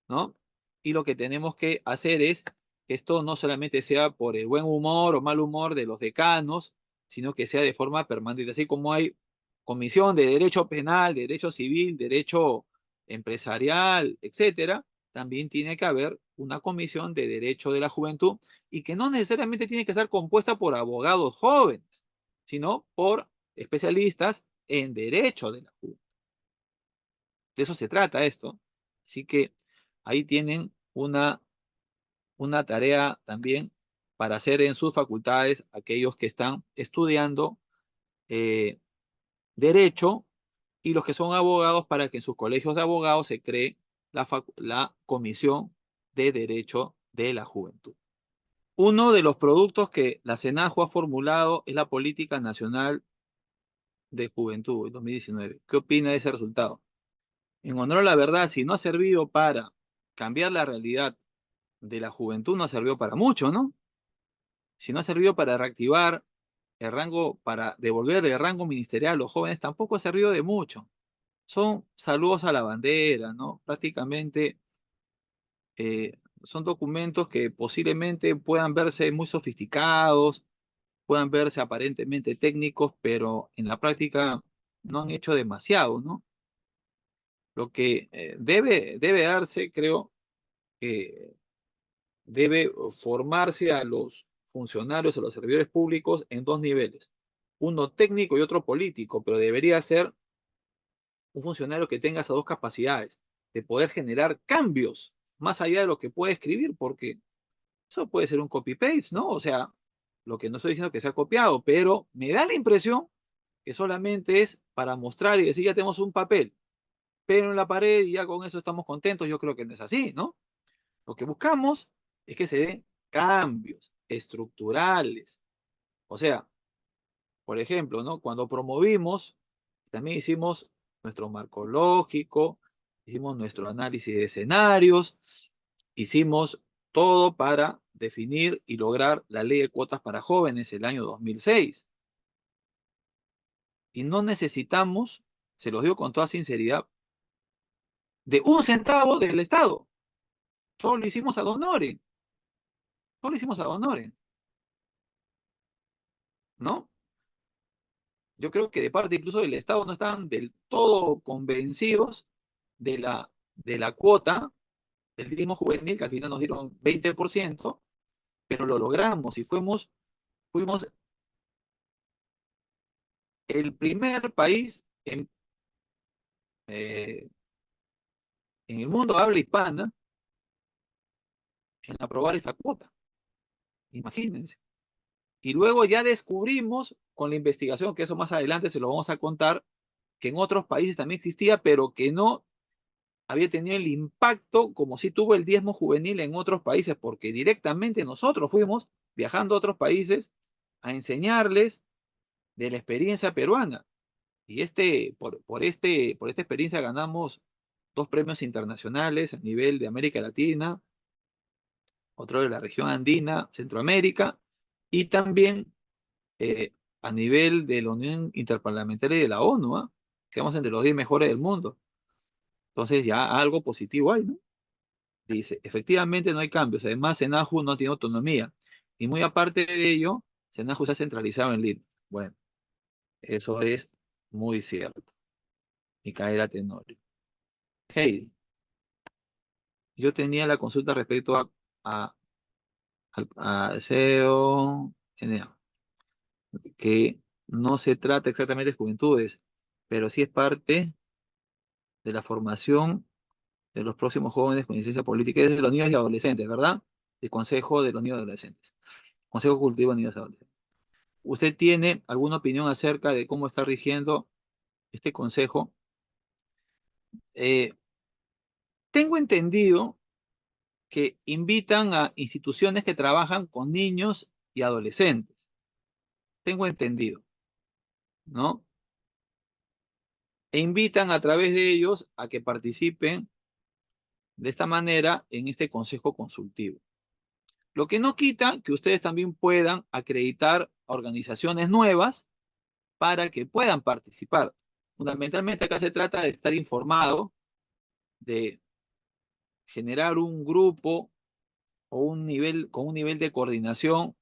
¿no? Y lo que tenemos que hacer es que esto no solamente sea por el buen humor o mal humor de los decanos, sino que sea de forma permanente, así como hay comisión de derecho penal, de derecho civil, derecho empresarial, etcétera, también tiene que haber una comisión de derecho de la juventud y que no necesariamente tiene que estar compuesta por abogados jóvenes, sino por especialistas en derecho de la juventud. De eso se trata esto. Así que ahí tienen una tarea también para hacer en sus facultades aquellos que están estudiando eh, derecho y los que son abogados para que en sus colegios de abogados se cree la Comisión de Derecho de la Juventud. Uno de los productos que la CENAJU ha formulado es la Política Nacional de Juventud en 2019. ¿Qué opina de ese resultado? En honor a la verdad, si no ha servido para cambiar la realidad de la juventud, no ha servido para mucho, ¿no? Si no ha servido para reactivar el rango, para devolver el rango ministerial a los jóvenes, tampoco ha servido de mucho. Son saludos a la bandera, ¿no? Prácticamente son documentos que posiblemente puedan verse muy sofisticados, puedan verse aparentemente técnicos, pero en la práctica no han hecho demasiado, ¿no? Lo que debe darse, creo, que debe formarse a los funcionarios, a los servidores públicos en dos niveles, uno técnico y otro político, pero debería ser un funcionario que tenga esas dos capacidades, de poder generar cambios más allá de lo que puede escribir, porque eso puede ser un copy-paste, ¿no? O sea, lo que no estoy diciendo que sea copiado, pero me da la impresión que solamente es para mostrar y decir, ya tenemos un papel, pero en la pared y ya con eso estamos contentos. Yo creo que no es así, ¿no? Lo que buscamos es que se den cambios estructurales. O sea, por ejemplo, ¿no? Cuando promovimos, también hicimos nuestro marco lógico, hicimos nuestro análisis de escenarios, hicimos todo para definir y lograr la ley de cuotas para jóvenes el año 2006. Y no necesitamos, se los digo con toda sinceridad, de un centavo del Estado. Todo lo hicimos ad honorem. Todo lo hicimos ad honorem, ¿no? Yo creo que de parte incluso del Estado no estaban del todo convencidos de la cuota del diezmo juvenil, que al final nos dieron 20%, pero lo logramos y fuimos el primer país eh, en el mundo habla hispana en aprobar esta cuota. Imagínense. Y luego ya descubrimos con la investigación, que eso más adelante se lo vamos a contar, que en otros países también existía, pero que no había tenido el impacto como si tuvo el diezmo juvenil en otros países, porque directamente nosotros fuimos viajando a otros países a enseñarles de la experiencia peruana. Y por esta experiencia ganamos 2 premios internacionales a nivel de América Latina, otro de la región andina, Centroamérica, y también a nivel de la Unión Interparlamentaria y de la ONU, ¿ah? Quedamos entre los 10 mejores del mundo. Entonces ya algo positivo hay, ¿no? Dice, efectivamente no hay cambios. Además, Senaju no tiene autonomía. Y muy aparte de ello, Senaju se ha centralizado en Lima. Bueno, eso es muy cierto. Micaela Tenorio. Heidi, yo tenía la consulta respecto a, a SEO, NA, que no se trata exactamente de juventudes, pero sí es parte de la formación de los próximos jóvenes con incidencia política, es de los niños y adolescentes, ¿verdad? El Consejo de los Niños y Adolescentes. Consejo Cultivo de Niños y Adolescentes. ¿Usted tiene alguna opinión acerca de cómo está rigiendo este consejo? Eh, Tengo entendido que invitan a instituciones que trabajan con niños y adolescentes. Tengo entendido, ¿no? E invitan a través de ellos a que participen de esta manera en este consejo consultivo. Lo que no quita que ustedes también puedan acreditar organizaciones nuevas para que puedan participar. Fundamentalmente acá se trata de estar informado, de generar un grupo o con un nivel de coordinación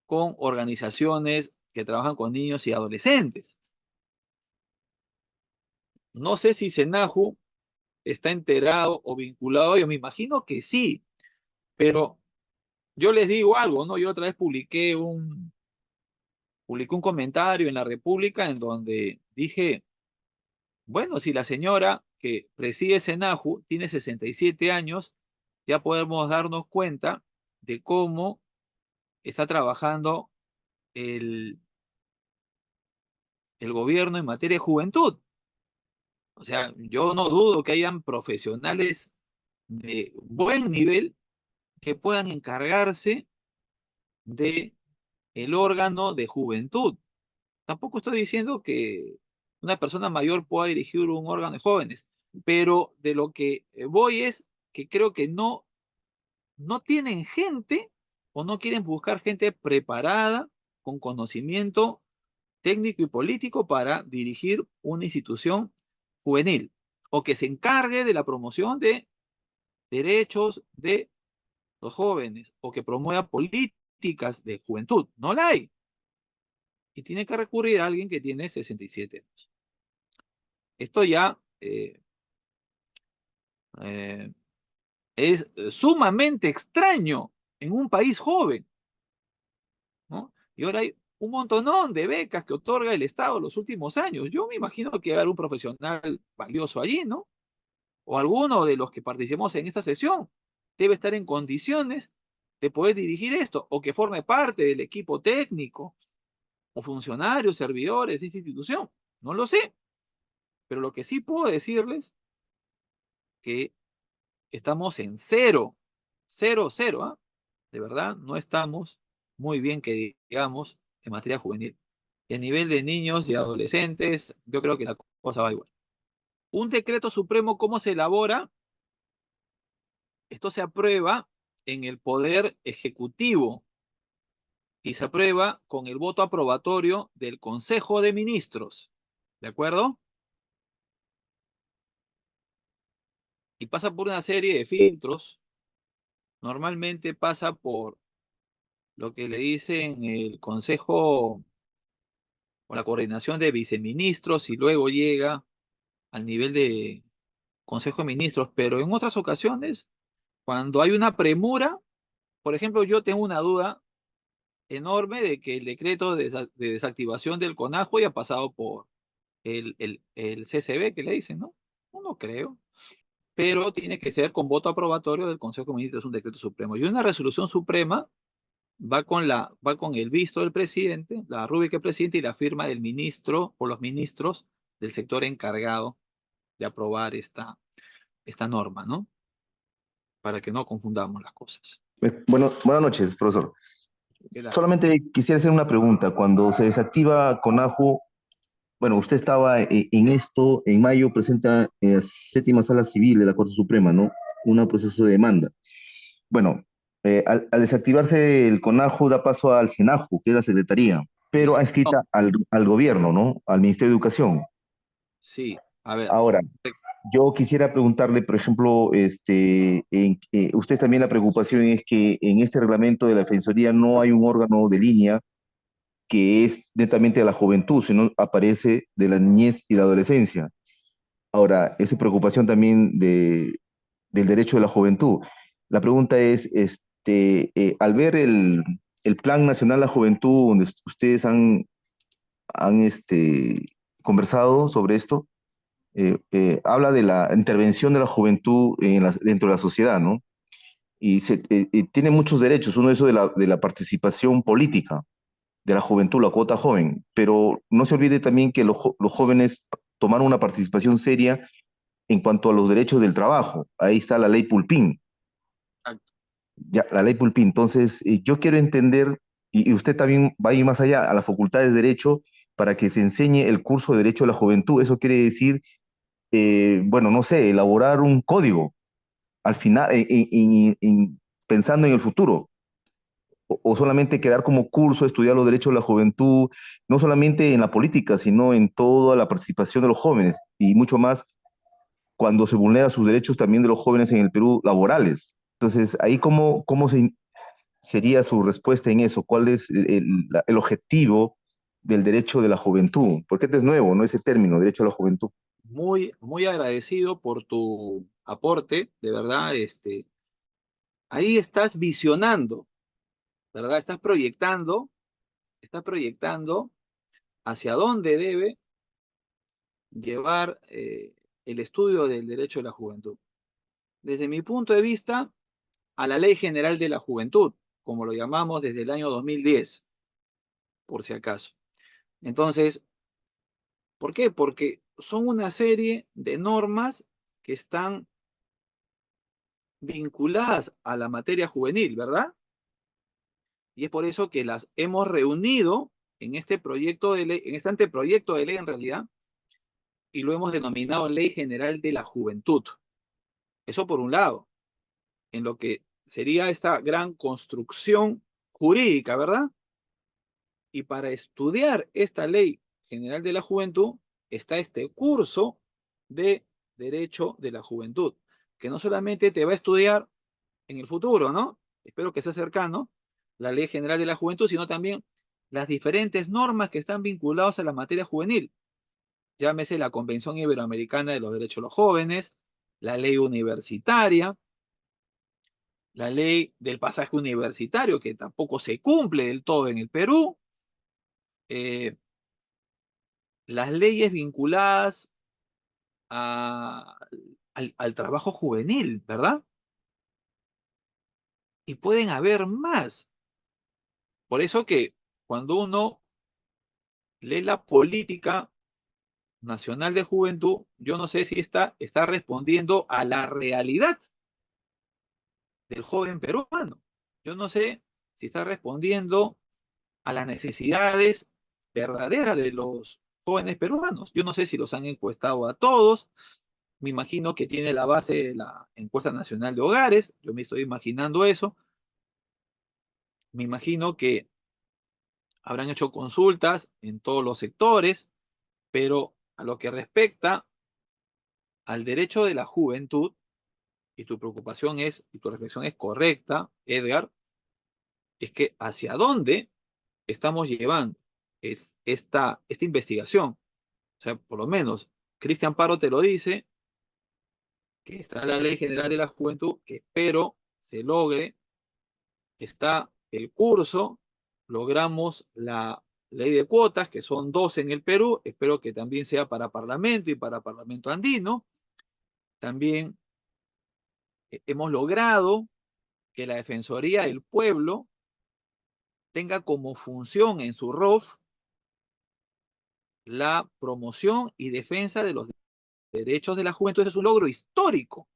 con organizaciones que trabajan con niños y adolescentes. No sé si Senaju está enterado o vinculado, yo me imagino que sí, pero yo les digo algo, ¿no? Yo otra vez publiqué un comentario en La República en donde dije, bueno, si la señora que preside Senaju tiene 67 años, ya podemos darnos cuenta de cómo está trabajando el, el gobierno en materia de juventud. O sea, yo no dudo que hayan profesionales de buen nivel que puedan encargarse de el órgano de juventud. Tampoco estoy diciendo que una persona mayor pueda dirigir un órgano de jóvenes, pero de lo que voy es que creo que no tienen gente o no quieren buscar gente preparada con conocimiento técnico y político para dirigir una institución juvenil o que se encargue de la promoción de derechos de los jóvenes o que promueva políticas de juventud. No la hay. Y tiene que recurrir a alguien que tiene 67 años. Esto ya eh, es sumamente extraño en un país joven, ¿no? Y ahora hay un montonón de becas que otorga el Estado en los últimos años. Yo me imagino que va a haber un profesional valioso allí, ¿no? O alguno de los que participamos en esta sesión debe estar en condiciones de poder dirigir esto o que forme parte del equipo técnico o funcionarios, servidores de esta institución. No lo sé, pero lo que sí puedo decirles que estamos en cero, cero, cero, ¿ah? De verdad, no estamos muy bien que digamos en materia juvenil. Y a nivel de niños y adolescentes, yo creo que la cosa va igual. Un decreto supremo, ¿cómo se elabora? Esto se aprueba en el Poder Ejecutivo y se aprueba con el voto aprobatorio del Consejo de Ministros. ¿De acuerdo? Y pasa por una serie de filtros. Normalmente pasa por lo que le dicen el Consejo o la coordinación de viceministros y luego llega al nivel de Consejo de Ministros, pero en otras ocasiones, cuando hay una premura, por ejemplo, yo tengo una duda enorme de que el decreto de desactivación del CONAJO haya pasado por el CCB, que le dicen, ¿no? No creo, pero tiene que ser con voto aprobatorio del Consejo de Ministros, es un decreto supremo. Y una resolución suprema va con el visto del presidente, la rúbrica del presidente y la firma del ministro o los ministros del sector encargado de aprobar esta norma, ¿no? Para que no confundamos las cosas. Bueno, buenas noches, profesor. ¿Qué tal? Solamente quisiera hacer una pregunta. Cuando se desactiva CONAJO, bueno, usted estaba en esto, en mayo presenta en la séptima sala civil de la Corte Suprema, ¿no? Un proceso de demanda. Bueno, al desactivarse el CONAJO da paso al SENAJO, que es la Secretaría, pero ha No, inscrita al gobierno, ¿no? Al Ministerio de Educación. sí, a ver, Ahora, yo quisiera preguntarle, por ejemplo, usted también la preocupación es que en este reglamento de la Defensoría no hay un órgano de línea que es netamente de la juventud, sino aparece de la niñez y la adolescencia. Ahora, esa preocupación también del derecho de la juventud. La pregunta es, al ver el Plan Nacional de la Juventud, donde ustedes han conversado sobre esto, habla de la intervención de la juventud dentro de la sociedad, ¿no? Y tiene muchos derechos, uno de esos de la participación política de la juventud, la cuota joven, pero no se olvide también que los jóvenes tomaron una participación seria en cuanto a los derechos del trabajo. Ahí está la ley Pulpín, ya, la ley Pulpín. Entonces, yo quiero entender, y usted también va a ir más allá, a la Facultad de Derecho, para que se enseñe el curso de Derecho de la Juventud. Eso quiere decir bueno, no sé, elaborar un código al final, pensando en el futuro, o solamente quedar como curso, estudiar los derechos de la juventud, no solamente en la política, sino en toda la participación de los jóvenes y mucho más cuando se vulnera sus derechos también de los jóvenes en el Perú laborales. Entonces, ahí sería su respuesta en eso. ¿Cuál es el objetivo del derecho de la juventud? Porque este es nuevo, ¿no? Ese término, derecho a la juventud. Muy, muy agradecido por tu aporte, de verdad, ahí estás visionando, ¿verdad? Estás proyectando hacia dónde debe llevar el estudio del derecho de la juventud. Desde mi punto de vista, a la Ley General de la Juventud, como lo llamamos desde el año 2010, por si acaso. Entonces, ¿por qué? Porque son una serie de normas que están vinculadas a la materia juvenil, ¿verdad? Y es por eso que las hemos reunido en este proyecto de ley, en este anteproyecto de ley en realidad, y lo hemos denominado Ley General de la Juventud. Eso por un lado, en lo que sería esta gran construcción jurídica, ¿verdad? Y para estudiar esta Ley General de la Juventud está este curso de Derecho de la Juventud, que no solamente te va a estudiar en el futuro, ¿no? Espero que sea cercano, la Ley General de la Juventud, sino también las diferentes normas que están vinculadas a la materia juvenil. Llámese la Convención Iberoamericana de los Derechos de los Jóvenes, la ley universitaria, la ley del pasaje universitario, que tampoco se cumple del todo en el Perú, eh, las leyes vinculadas a, al trabajo juvenil, ¿verdad? Y pueden haber más. Por eso que cuando uno lee la política nacional de juventud, yo no sé si está respondiendo a la realidad del joven peruano. Yo no sé si está respondiendo a las necesidades verdaderas de los jóvenes peruanos. Yo no sé si los han encuestado a todos. Me imagino que tiene la base de la encuesta nacional de hogares. Yo me estoy imaginando eso. Me imagino que habrán hecho consultas en todos los sectores, pero a lo que respecta al derecho de la juventud, y tu preocupación es, y tu reflexión es correcta, Edgar, es que hacia dónde estamos llevando esta investigación. O sea, por lo menos, Cristian Paro te lo dice, que está la Ley General de la Juventud, que espero se logre, está el curso, logramos la ley de cuotas, que son 2 en el Perú, espero que también sea para Parlamento y para Parlamento andino. También hemos logrado que la Defensoría del Pueblo tenga como función en su ROF la promoción y defensa de los derechos de la juventud. Ese es un logro histórico,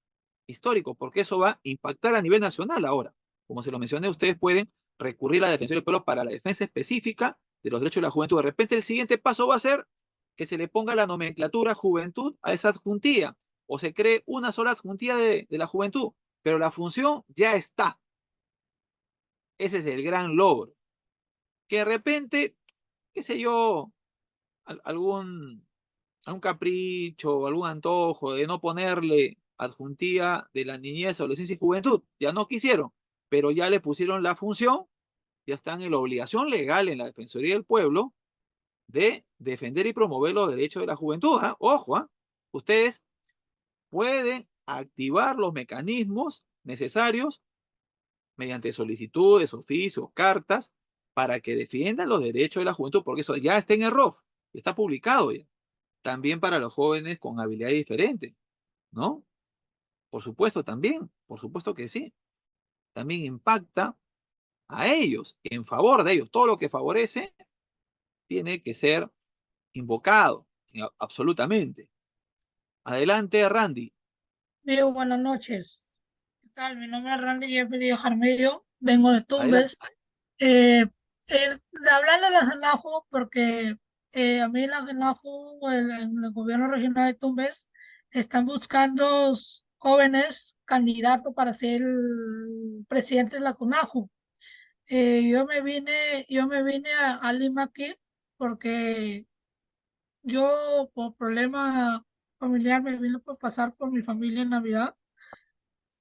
porque eso va a impactar a nivel nacional ahora. Como se lo mencioné, ustedes pueden recurrir a la Defensoría del Pueblo para la defensa específica de los derechos de la juventud. De repente el siguiente paso va a ser que se le ponga la nomenclatura juventud a esa adjuntía, o se cree una sola adjuntía de la juventud, pero la función ya está. Ese es el gran logro. Que de repente, qué sé yo, algún capricho, algún antojo de no ponerle adjuntía de la niñez, adolescencia y juventud. Ya no quisieron, pero ya le pusieron la función, ya están en la obligación legal en la Defensoría del Pueblo de defender y promover los derechos de la juventud. ¿Ah? Ojo, ¿ah? Ustedes pueden activar los mecanismos necesarios mediante solicitudes, oficios, cartas, para que defiendan los derechos de la juventud, porque eso ya está en el ROF, está publicado ya. También para los jóvenes con habilidades diferentes, ¿no? Por supuesto que sí. También impacta a ellos, en favor de ellos. Todo lo que favorece tiene que ser invocado, absolutamente. Adelante, Randy. Buenas noches. ¿Qué tal? Mi nombre es Randy Jeffrey Jarmedio, vengo de Adelante. Tumbes. De hablarle a la CENAJU porque a mí la CENAJU, el gobierno regional de Tumbes, están buscando jóvenes candidatos para ser el presidente de la CONAJU. Yo me vine a Lima aquí porque yo por problema familiar me vine por pasar por mi familia en Navidad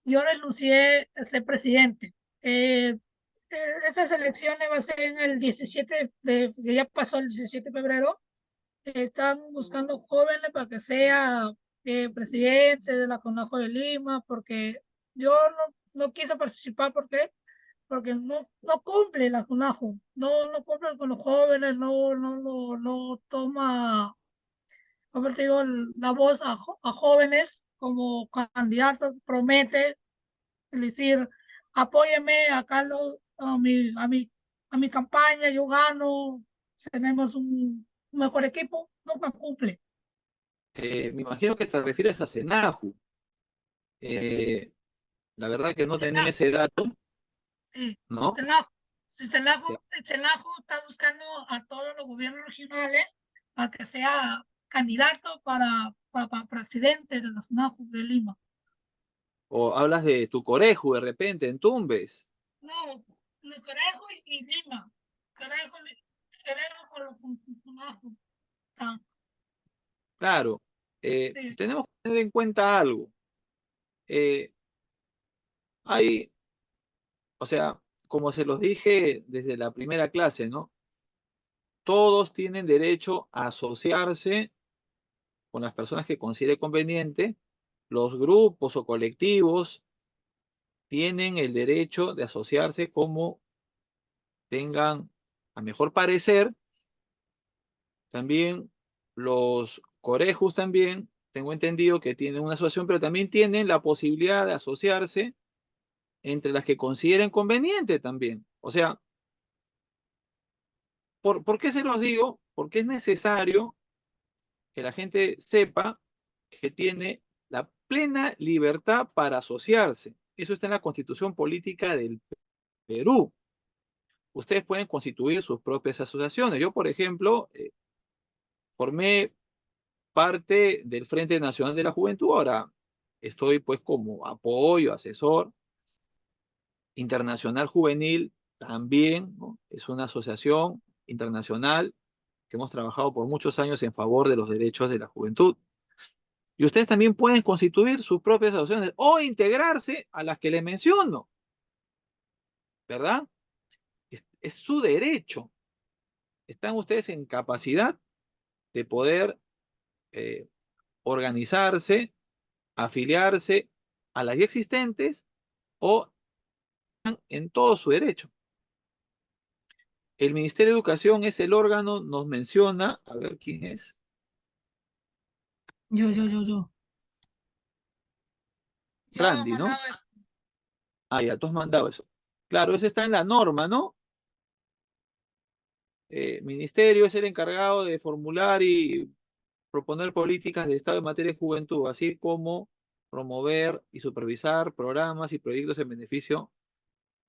yo renuncié a ser presidente. Estas elecciones va a ser en el 17 que ya pasó el 17 de febrero. Están buscando jóvenes para que sea presidente de la CONAJO de Lima, porque yo no quise participar. ¿Por qué? Porque no cumple la CONAJO, no cumple con los jóvenes, no toma, como te digo, la voz a jóvenes como candidatos, promete, es decir, apóyeme a Carlos, a mi campaña, yo gano, tenemos un mejor equipo, nunca cumple. Me imagino que te refieres a Senaju. Eh, la verdad que no tenía Senaju, ese dato, sí, ¿no? Senaju. Si Senaju está buscando a todos los gobiernos regionales para que sea candidato para presidente de los Senaju de Lima. O hablas de Tucoreju de repente en Tumbes. No, Conejo y Lima. Conejo con Senaju. Ah, Claro, sí. tenemos que tener en cuenta algo. Eh, hay, o sea, como se los dije desde la primera clase, ¿no? Todos tienen derecho a asociarse con las personas que considere conveniente. Los grupos o colectivos tienen el derecho de asociarse como tengan a mejor parecer. También los corejos también, tengo entendido que tienen una asociación, pero también tienen la posibilidad de asociarse entre las que consideren conveniente también. O sea, ¿por qué se los digo? Porque es necesario que la gente sepa que tiene la plena libertad para asociarse. Eso está en la Constitución Política del Perú. Ustedes pueden constituir sus propias asociaciones. Yo, por ejemplo, formé parte del Frente Nacional de la Juventud. Ahora estoy pues como apoyo, asesor. Internacional Juvenil también, ¿no? Es una asociación internacional que hemos trabajado por muchos años en favor de los derechos de la juventud. Y ustedes también pueden constituir sus propias asociaciones o integrarse a las que les menciono, ¿verdad? Es su derecho. Están ustedes en capacidad de poder eh, organizarse, afiliarse a las ya existentes o en todo su derecho. El Ministerio de Educación es el órgano, nos menciona, a ver quién es, Yo. Yo he Randy, ¿no? mandado eso. Ah, ya, tú has mandado eso. Claro, eso está en la norma, ¿no? Ministerio es el encargado de formular y proponer políticas de Estado en materia de juventud, así como promover y supervisar programas y proyectos en beneficio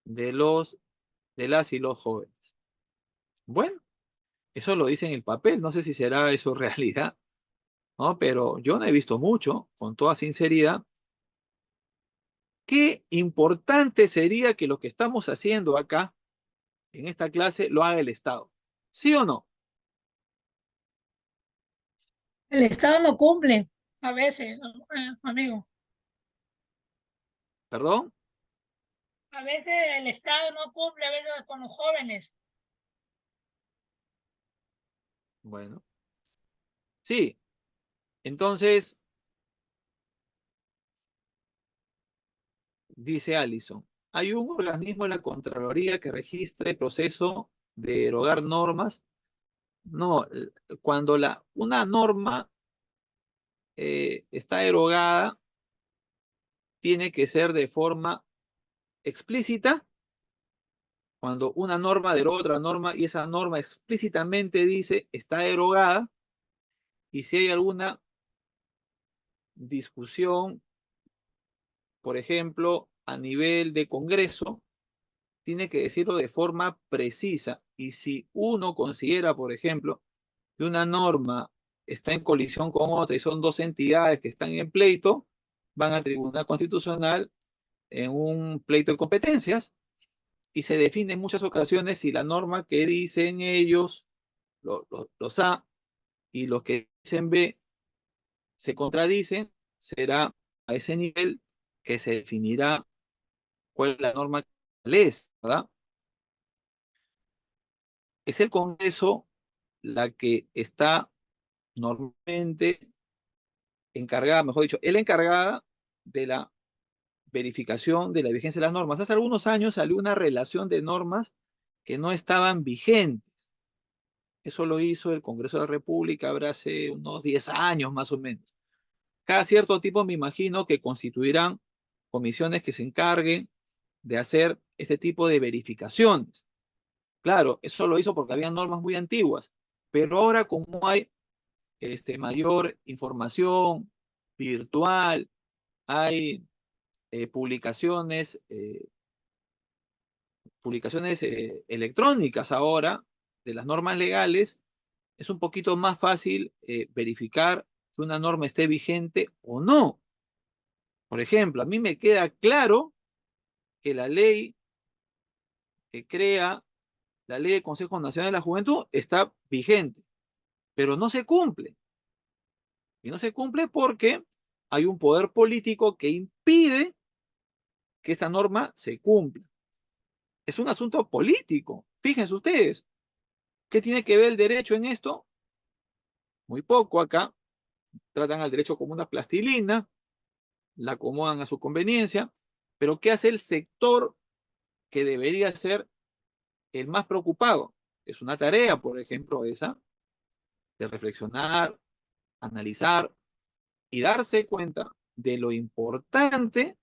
de de las y los jóvenes. Bueno, eso lo dice en el papel, no sé si será eso realidad, ¿no? Pero yo no he visto mucho, con toda sinceridad. Qué importante sería que lo que estamos haciendo acá, en esta clase, lo haga el Estado. ¿Sí o no? El Estado no cumple a veces, amigo. ¿Perdón? A veces el Estado no cumple a veces con los jóvenes. Bueno, sí. Entonces, dice Allison, hay un organismo en la Contraloría que registra el proceso de derogar normas. No, cuando una norma está derogada, tiene que ser de forma explícita. Cuando una norma deroga otra norma y esa norma explícitamente dice está derogada, y si hay alguna discusión, por ejemplo, a nivel de Congreso, tiene que decirlo de forma precisa. Y si uno considera, por ejemplo, que una norma está en colisión con otra y son dos entidades que están en pleito, van al Tribunal Constitucional en un pleito de competencias y se define en muchas ocasiones si la norma que dicen ellos, los A, y los que dicen B se contradicen, será a ese nivel que se definirá cuál es la norma que es, ¿verdad? Es el Congreso la que está normalmente encargada, mejor dicho, es la encargada de la verificación de la vigencia de las normas. Hace algunos años salió una relación de normas que no estaban vigentes. Eso lo hizo el Congreso de la República, habrá hace unos 10 años más o menos. Cada cierto tiempo me imagino que constituirán comisiones que se encarguen de hacer este tipo de verificaciones. Claro, eso lo hizo porque había normas muy antiguas, pero ahora como hay mayor información virtual, hay publicaciones electrónicas ahora de las normas legales, es un poquito más fácil verificar que una norma esté vigente o no. Por ejemplo, a mí me queda claro que la ley que crea la ley del Consejo Nacional de la Juventud está vigente, pero no se cumple. Y no se cumple porque hay un poder político que impide que esta norma se cumpla. Es un asunto político. Fíjense ustedes, ¿qué tiene que ver el derecho en esto? Muy poco acá. Tratan al derecho como una plastilina, la acomodan a su conveniencia, pero ¿qué hace el sector que debería ser el más preocupado? Es una tarea, por ejemplo, esa, de reflexionar, analizar y darse cuenta de lo importante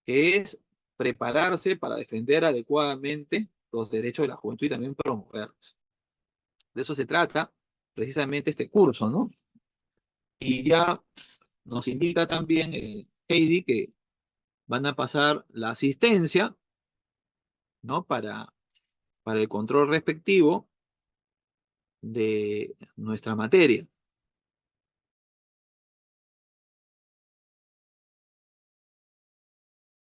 que es prepararse para defender adecuadamente los derechos de la juventud y también promoverlos. De eso se trata precisamente este curso, ¿no? Y ya nos invita también Heidi que van a pasar la asistencia, ¿no? Para el control respectivo de nuestra materia.